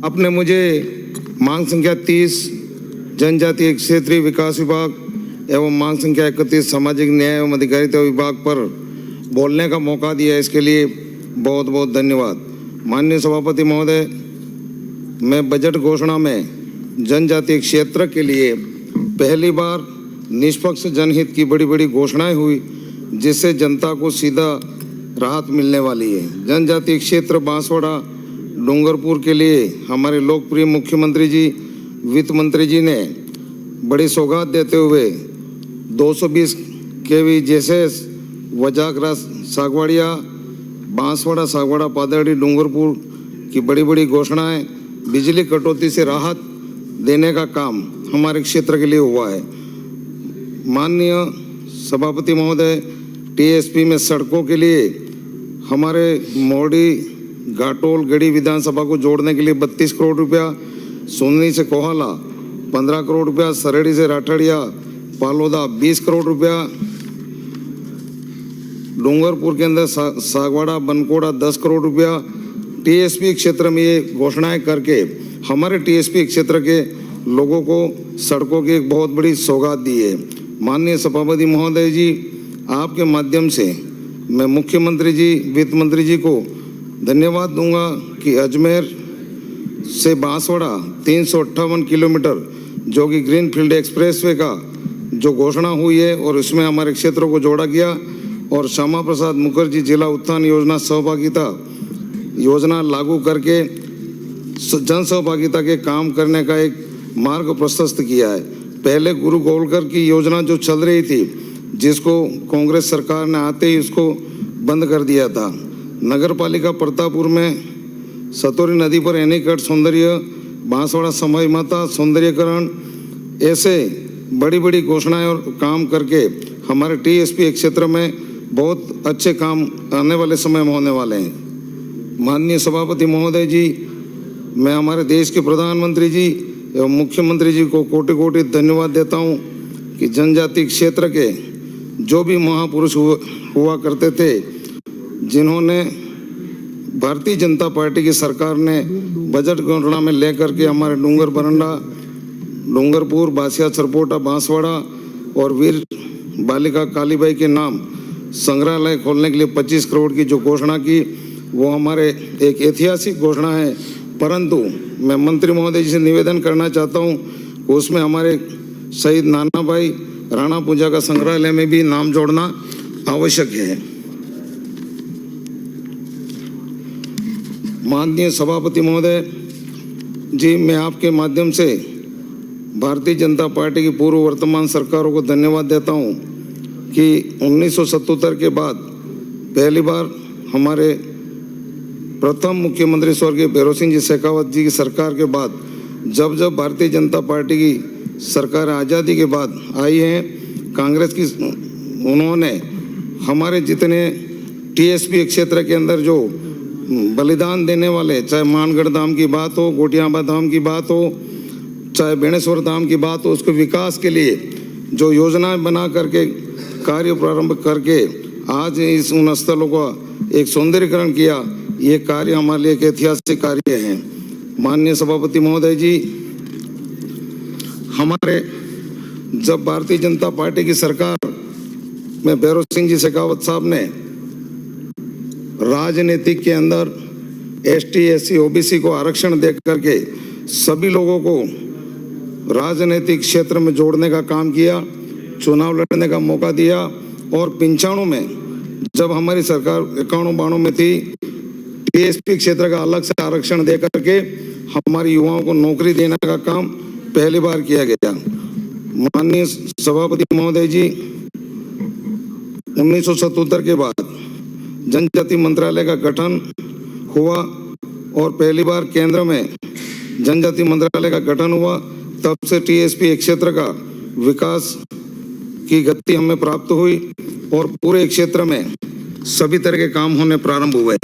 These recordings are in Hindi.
आपने मुझे मांग संख्या 30 जनजातीय क्षेत्रीय विकास विभाग एवं मांग संख्या 31 सामाजिक न्याय एवं अधिकारिता विभाग पर बोलने का मौका दिया, इसके लिए बहुत बहुत धन्यवाद। माननीय सभापति महोदय, मैं बजट घोषणा में जनजातीय क्षेत्र के लिए पहली बार निष्पक्ष जनहित की बड़ी बड़ी घोषणाएं हुई, जिससे जनता को सीधा राहत मिलने वाली है। जनजातीय क्षेत्र बांसवाड़ा डूंगरपुर के लिए हमारे लोकप्रिय मुख्यमंत्री जी, वित्त मंत्री जी ने बड़ी सौगात देते हुए 220 केवी जैसे वजागरा सागवाड़िया बांसवाड़ा सागवाड़ा पादड़ी डूंगरपुर की बड़ी बड़ी घोषणाएं, बिजली कटौती से राहत देने का काम हमारे क्षेत्र के लिए हुआ है। माननीय सभापति महोदय, टीएसपी में सड़कों के लिए हमारे मोड़ी घाटोल गढ़ी विधानसभा को जोड़ने के लिए 32 करोड़ रुपया, सोनी से कोहाला 15 करोड़ रुपया, सरेड़ी से राठड़िया पालोदा 20 करोड़ रुपया, डूंगरपुर के अंदर सागवाड़ा बनकोड़ा 10 करोड़ रुपया। टीएसपी क्षेत्र में ये घोषणाएं करके हमारे टीएसपी क्षेत्र के लोगों को सड़कों की एक बहुत बड़ी सौगात दी है। माननीय सभापति महोदय जी, आपके माध्यम से मैं मुख्यमंत्री जी, वित्त मंत्री जी को धन्यवाद दूंगा कि अजमेर से बांसवाड़ा 358 किलोमीटर जो कि ग्रीनफील्ड एक्सप्रेसवे का जो घोषणा हुई है और इसमें हमारे क्षेत्रों को जोड़ा गया, और श्यामा प्रसाद मुखर्जी जिला उत्थान योजना सहभागिता योजना लागू करके जन सहभागिता के काम करने का एक मार्ग प्रशस्त किया है। पहले गुरु गोलकर की योजना जो चल रही थी, जिसको कांग्रेस सरकार ने आते ही उसको बंद कर दिया था। नगर पालिका प्रतापपुर में सतोरी नदी पर एनीकट सौंदर्य, बांसवाड़ा समय माता सौंदर्यकरण, ऐसे बड़ी बड़ी घोषणाएं और काम करके हमारे टीएसपी क्षेत्र में बहुत अच्छे काम आने वाले समय में होने वाले हैं। माननीय सभापति महोदय जी, मैं हमारे देश के प्रधानमंत्री जी एवं मुख्यमंत्री जी को कोटि कोटि धन्यवाद देता हूं कि जनजाति क्षेत्र के जो भी महापुरुष हुआ करते थे, जिन्होंने भारतीय जनता पार्टी की सरकार ने बजट घोषणा में लेकर के हमारे डूंगर बरंडा, डूंगरपुर, बासिया सरपोटा, बांसवाड़ा और वीर बालिका कालीबाई के नाम संग्रहालय खोलने के लिए 25 करोड़ की जो घोषणा की, वो हमारे एक ऐतिहासिक घोषणा है। परंतु मैं मंत्री महोदय जी से निवेदन करना चाहता हूँ कि उसमें हमारे शहीद नाना भाई राणा पूजा का संग्रहालय में भी नाम जोड़ना आवश्यक है। माननीय सभापति महोदय जी, मैं आपके माध्यम से भारतीय जनता पार्टी की पूर्व वर्तमान सरकारों को धन्यवाद देता हूं कि 1977 के बाद पहली बार हमारे प्रथम मुख्यमंत्री स्वर्गीय भैरव सिंह जी शेखावत जी की सरकार के बाद जब जब भारतीय जनता पार्टी की सरकार आज़ादी के बाद आई है, कांग्रेस की, उन्होंने हमारे जितने टीएसपी क्षेत्र के अंदर जो बलिदान देने वाले, चाहे मानगढ़ धाम की बात हो, गोटियाबा धाम की बात हो, चाहे बेणेश्वर धाम की बात हो, उसके विकास के लिए जो योजनाएं बना करके कार्य प्रारंभ करके आज इस उन स्थलों का एक सौंदर्यीकरण किया, ये कार्य हमारे लिए एक ऐतिहासिक कार्य है। माननीय सभापति महोदय जी, हमारे जब भारतीय जनता पार्टी की सरकार में भैरव सिंह जी शेखावत साहब ने राजनीतिक के अंदर एसटी, एससी, ओबीसी को आरक्षण दे करके सभी लोगों को राजनीतिक क्षेत्र में जोड़ने का काम किया, चुनाव लड़ने का मौका दिया, और 95 में जब हमारी सरकार 91-92 में थी, टीएसपी क्षेत्र का अलग से आरक्षण दे करके हमारे युवाओं को नौकरी देने का काम पहली बार किया गया। माननीय सभापति महोदय जी, 1977 के बाद जनजाति मंत्रालय का गठन हुआ और पहली बार केंद्र में जनजाति मंत्रालय का गठन हुआ। तब से टीएसपी क्षेत्र का विकास की गति हमें प्राप्त हुई और पूरे क्षेत्र में सभी तरह के काम होने प्रारंभ हुए।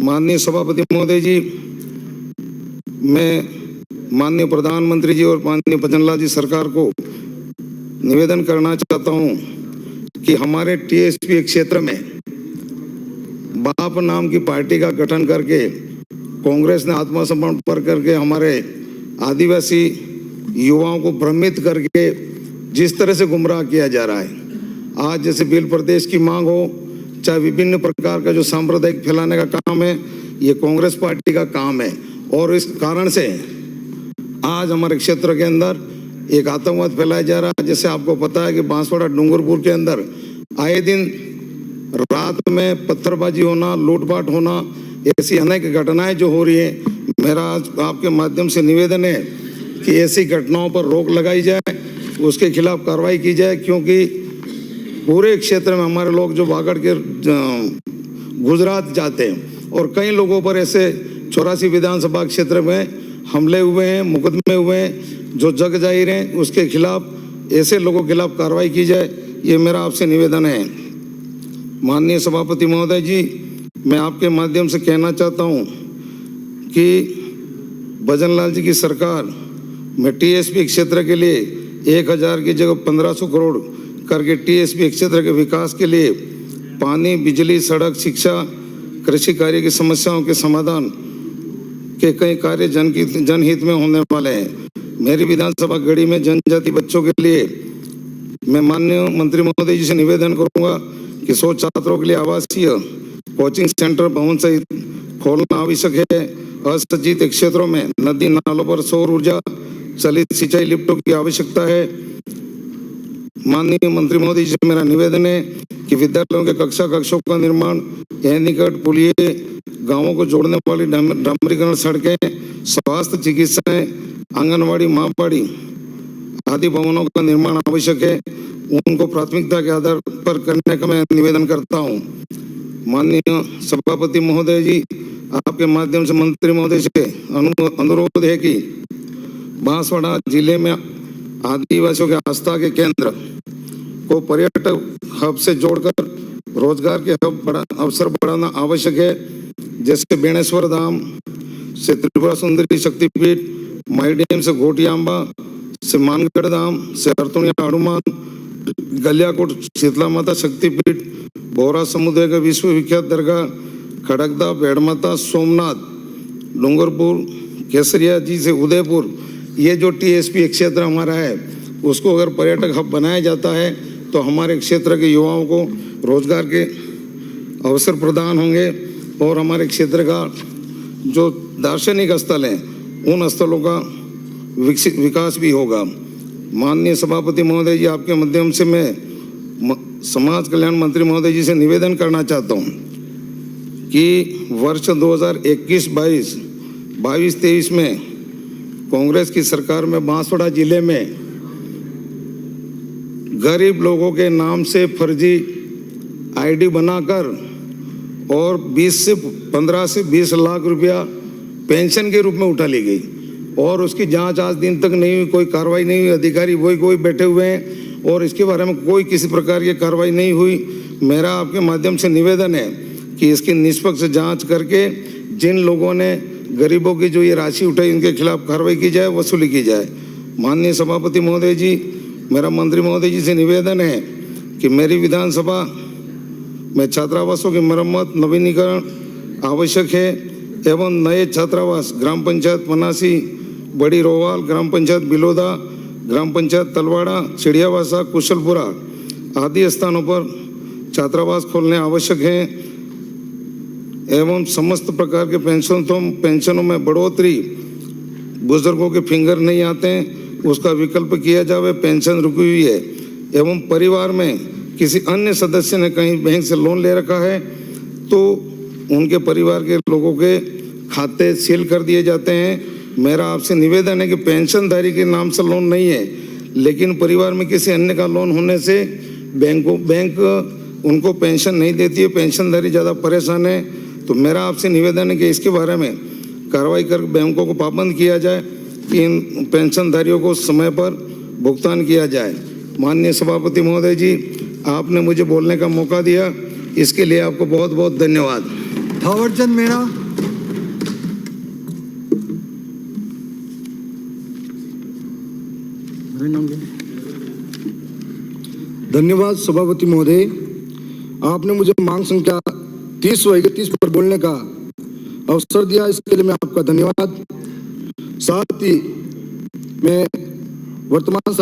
माननीय सभापति महोदय जी, मैं माननीय प्रधानमंत्री जी और माननीय भजनलाल जी सरकार को निवेदन करना चाहता हूं कि हमारे टीएसपी क्षेत्र में बाप नाम की पार्टी का गठन करके कांग्रेस ने आत्मसमर्पण करके हमारे आदिवासी युवाओं को भ्रमित करके जिस तरह से गुमराह किया जा रहा है, आज जैसे बिल प्रदेश की मांग हो, चाहे विभिन्न प्रकार का जो सांप्रदायिक फैलाने का काम है, ये कांग्रेस पार्टी का काम है। और इस कारण से आज हमारे क्षेत्र के अंदर एक आतंकवाद फैलाया जा रहा है। जैसे आपको पता है कि बांसवाड़ा डूंगरपुर के अंदर आए दिन रात में पत्थरबाजी होना, लूटपाट होना, ऐसी अनेक घटनाएं जो हो रही है। मेरा आज आपके माध्यम से निवेदन है कि ऐसी घटनाओं पर रोक लगाई जाए, उसके खिलाफ कार्रवाई की जाए, क्योंकि पूरे क्षेत्र में हमारे लोग जो भागड़ के गुजरात जाते हैं और कई लोगों पर ऐसे 84 विधानसभा क्षेत्र में हमले हुए हैं, मुकदमे हुए हैं जो जग जाहिर हैं, उसके खिलाफ ऐसे लोगों के खिलाफ कार्रवाई की जाए, ये मेरा आपसे निवेदन है। माननीय सभापति महोदय जी, मैं आपके माध्यम से कहना चाहता हूँ कि भजनलाल जी की सरकार में टीएसपी क्षेत्र के लिए 1000 की जगह 1500 करोड़ करके टीएसपी क्षेत्र के विकास के लिए पानी, बिजली, सड़क, शिक्षा, कृषि कार्य की समस्याओं के समाधान के कई कार्य जनहित में होने वाले हैं। मेरी विधानसभा गढ़ी में जनजाति बच्चों के लिए मैं माननीय मंत्री महोदय जी से निवेदन करूंगा कि 100 छात्रों के लिए आवासीय कोचिंग सेंटर भवन सहित खोलना आवश्यक है। असंचित क्षेत्रों में नदी नालों पर सौर ऊर्जा चलित सिंचाई लिफ्टों की आवश्यकता है। माननीय मंत्री महोदय जी से मेरा निवेदन है कि विद्यालयों के कक्षों का निर्माण, निकट पुलिये, गांवों को जोड़ने वाली डामरीकरण सड़कें, स्वास्थ्य चिकित्साएं, आंगनवाड़ी, माँबाड़ी आदि भवनों का निर्माण आवश्यक है। उनको प्राथमिकता के आधार पर करने का मैं निवेदन करता हूं। माननीय सभापति महोदय जी, आपके माध्यम से मंत्री महोदय से अनुरोध है कि बांसवाड़ा जिले में आदिवासियों के आस्था के केंद्र को पर्यटक हब से जोड़कर रोजगार के अवसर बढ़ाना आवश्यक है। जैसे बेणेश्वर धाम से त्रिपुरा सुंदरी शक्तिपीठ, माईडैम से घोटियांबा से मानगढ़ धाम से हरतुनिया हनुमान, गलियाकोट शीतला माता शक्तिपीठ, बोरा समुदाय का विश्व विख्यात दरगाह, खड़गदा, बेड़माता, सोमनाथ, डूंगरपुर, केसरिया जी से उदयपुर, ये जो टीएसपी क्षेत्र हमारा है उसको अगर पर्यटक हब बनाया जाता है तो हमारे क्षेत्र के युवाओं को रोजगार के अवसर प्रदान होंगे और हमारे क्षेत्र का जो दार्शनिक स्थल हैं उन स्थलों का विकास भी होगा। माननीय सभापति महोदय जी, आपके माध्यम से मैं समाज कल्याण मंत्री महोदय जी से निवेदन करना चाहता हूं कि वर्ष 2021-22, 22-23 में कांग्रेस की सरकार में बांसवाड़ा जिले में गरीब लोगों के नाम से फर्जी आईडी बनाकर और 15 से 20 लाख रुपया पेंशन के रूप में उठा ली गई और उसकी जांच आज दिन तक नहीं हुई, कोई कार्रवाई नहीं हुई। अधिकारी वही बैठे हुए हैं और इसके बारे में कोई किसी प्रकार की कार्रवाई नहीं हुई। मेरा आपके माध्यम से निवेदन है कि इसकी निष्पक्ष जांच करके जिन लोगों ने गरीबों की जो ये राशि उठाई उनके खिलाफ कार्रवाई की जाए, वसूली की जाए। माननीय सभापति महोदय जी, मेरा मंत्री महोदय जी से निवेदन है कि मेरी विधानसभा में छात्रावासों की मरम्मत, नवीनीकरण आवश्यक है एवं नए छात्रावास ग्राम पंचायत पनासी, बड़ी रोवाल, ग्राम पंचायत बिलोदा, ग्राम पंचायत तलवाड़ा, चिड़ियावासा, कुशलपुरा आदि स्थानों पर छात्रावास खोलने आवश्यक हैं एवं समस्त प्रकार के पेंशनों में बढ़ोतरी, बुजुर्गों के फिंगर नहीं आते हैं उसका विकल्प किया जाए। पेंशन रुकी हुई है एवं परिवार में किसी अन्य सदस्य ने कहीं बैंक से लोन ले रखा है तो उनके परिवार के लोगों के खाते सील कर दिए जाते हैं। मेरा आपसे निवेदन है कि पेंशनधारी के नाम से लोन नहीं है लेकिन परिवार में किसी अन्य का लोन होने से बैंक उनको पेंशन नहीं देती है, पेंशनधारी ज़्यादा परेशान है। तो मेरा आपसे निवेदन है कि इसके बारे में कार्रवाई कर बैंकों को पाबंद किया जाए कि इन पेंशनधारियों को समय पर भुगतान किया जाए। माननीय सभापति महोदय जी, आपने मुझे बोलने का मौका दिया, इसके लिए आपको बहुत बहुत धन्यवाद। थावरचंद मीणा। धन्यवाद सभापति महोदय, आपने मुझे मांग संख्या 30 व 31 पर बोलने का अवसर दिया, इसके लिए मैं आपका धन्यवाद। साथ ही मैं वर्तमान